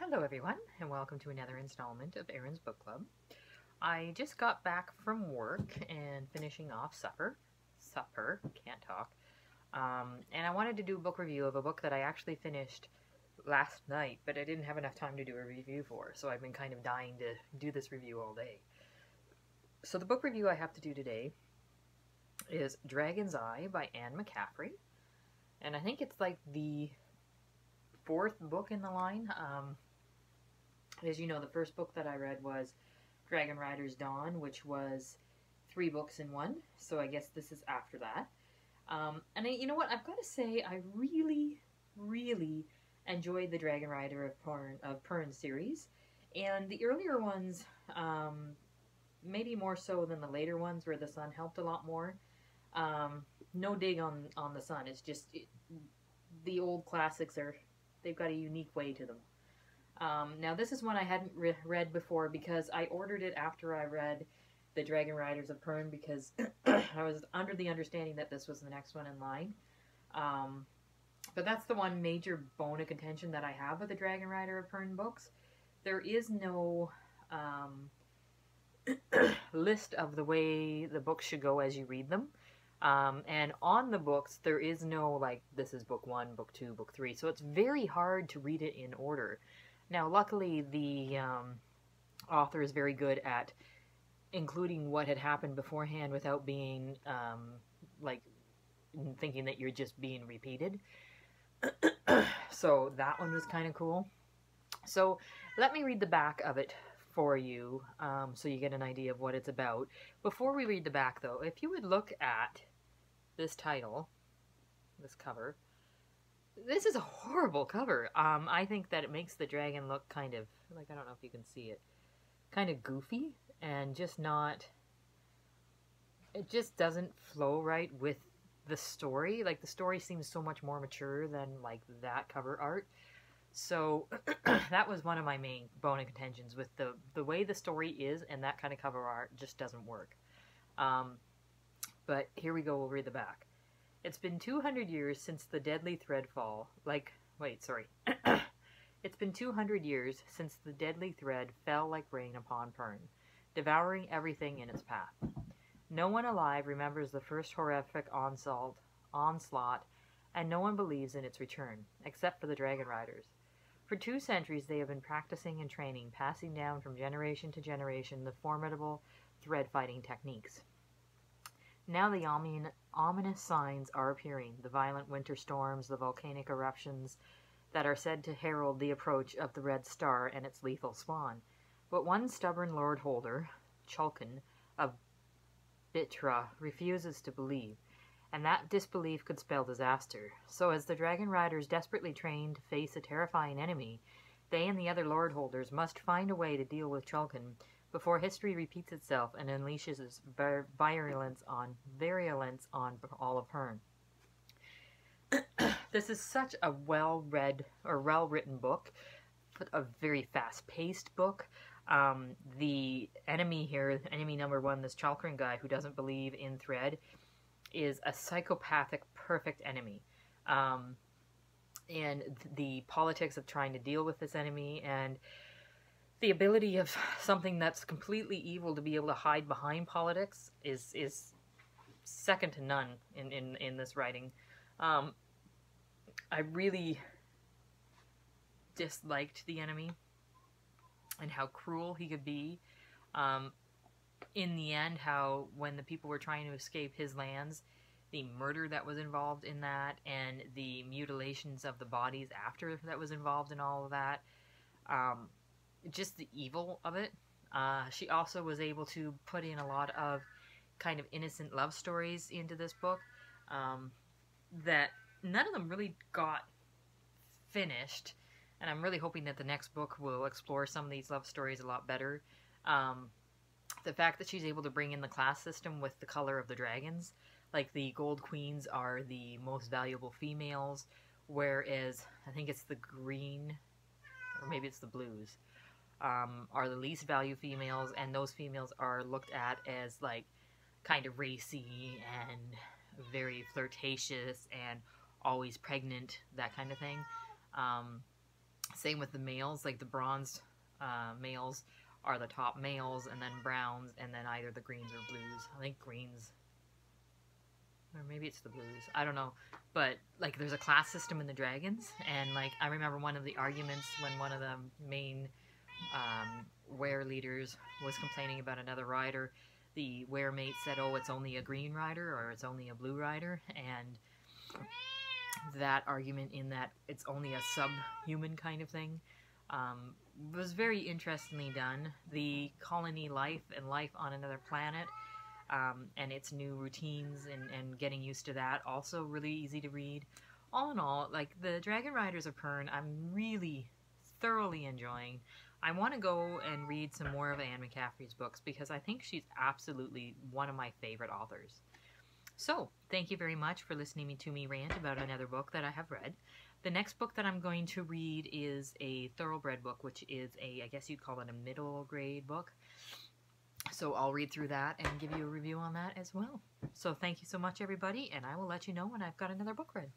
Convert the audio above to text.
Hello everyone, and welcome to another installment of Erin's Book Club. I just got back from work and finishing off can't talk. And I wanted to do a book review of a book that I actually finished last night, but I didn't have enough time to do a review for, so I've been kind of dying to do this review all day. So the book review I have to do today is Dragonseye by McCaffrey, and I think it's like the fourth book in the line. As you know, the first book that I read was Dragon Rider's Dawn, which was 3 books in one, so I guess this is after that. You know what, I've got to say, I really enjoyed the Dragon Rider of Pern series, and the earlier ones, maybe more so than the later ones where the sun helped a lot more. No dig on the sun, it's just, the old classics they've got a unique way to them. Now this is one I hadn't read before because I ordered it after I read the Dragon Riders of Pern because I was under the understanding that this was the next one in line. But that's the one major bone of contention that I have with the Dragon Rider of Pern books. There is no list of the way the books should go as you read them. And on the books, there is no, like, this is book 1, book 2, book 3. So it's very hard to read it in order. Now, luckily, the author is very good at including what had happened beforehand without being, like, thinking that you're just being repeated. So that one was kind of cool. So let me read the back of it for you so you get an idea of what it's about. Before we read the back, though, if you would look at this title, this cover, this is a horrible cover. I think that it makes the dragon look kind of, like, I don't know if you can see it, kind of goofy and just not, it just doesn't flow right with the story. Like, the story seems so much more mature than, like, that cover art. So that was one of my main bone of contentions with the way the story is, and that kind of cover art just doesn't work. But here we go, we'll read the back. It's been 200 years since the deadly threadfall, It's been 200 years since the deadly thread fell like rain upon Pern, devouring everything in its path. No one alive remembers the first horrific onslaught, and no one believes in its return, except for the Dragon Riders. For 2 centuries they have been practicing and training, passing down from generation to generation the formidable thread-fighting techniques. Now the ominous signs are appearing, the violent winter storms, the volcanic eruptions that are said to herald the approach of the Red Star and its lethal spawn. But one stubborn lord holder, Chulkan, of Bitra, refuses to believe, and that disbelief could spell disaster. So as the Dragon Riders desperately train to face a terrifying enemy, they and the other lord holders must find a way to deal with Chulkan before history repeats itself and unleashes its virulence on all of Pern. This is such a well-read or well-written book, a very fast-paced book. The enemy here, enemy number 1, this Chulkan guy who doesn't believe in thread, is a psychopathic, perfect enemy. And the politics of trying to deal with this enemy and the ability of something that's completely evil to be able to hide behind politics is second to none in this writing. I really disliked the enemy and how cruel he could be. In the end, how when the people were trying to escape his lands, the murder that was involved in that and the mutilations of the bodies after that was involved in all of that. Just the evil of it. She also was able to put in a lot of kind of innocent love stories into this book that none of them really got finished, and I'm really hoping that the next book will explore some of these love stories a lot better. The fact that she's able to bring in the class system with the color of the dragons, like the gold queens are the most valuable females, whereas I think it's the green, or maybe it's the blues, are the least value females, and those females are looked at as like kind of racy and very flirtatious and always pregnant, that kind of thing. Same with the males, like the bronze males are the top males, and then browns, and then either the greens or blues. I think greens, or maybe it's the blues. I don't know. But, like, there's a class system in the dragons, and, like, I remember one of the arguments when one of the main were leaders was complaining about another rider. The were mate said, oh, it's only a green rider, or it's only a blue rider, and that argument in that it's only a subhuman kind of thing was very interestingly done. The colony life and life on another planet and its new routines and getting used to that, also really easy to read. All in all, like, the Dragon Riders of Pern, I'm really thoroughly enjoying. I want to go and read some more of Anne McCaffrey's books because I think she's absolutely one of my favorite authors. So, thank you very much for listening to me rant about another book that I have read. The next book that I'm going to read is a thoroughbred book, which is I guess you'd call it a middle grade book. So I'll read through that and give you a review on that as well. So thank you so much, everybody, and I will let you know when I've got another book read.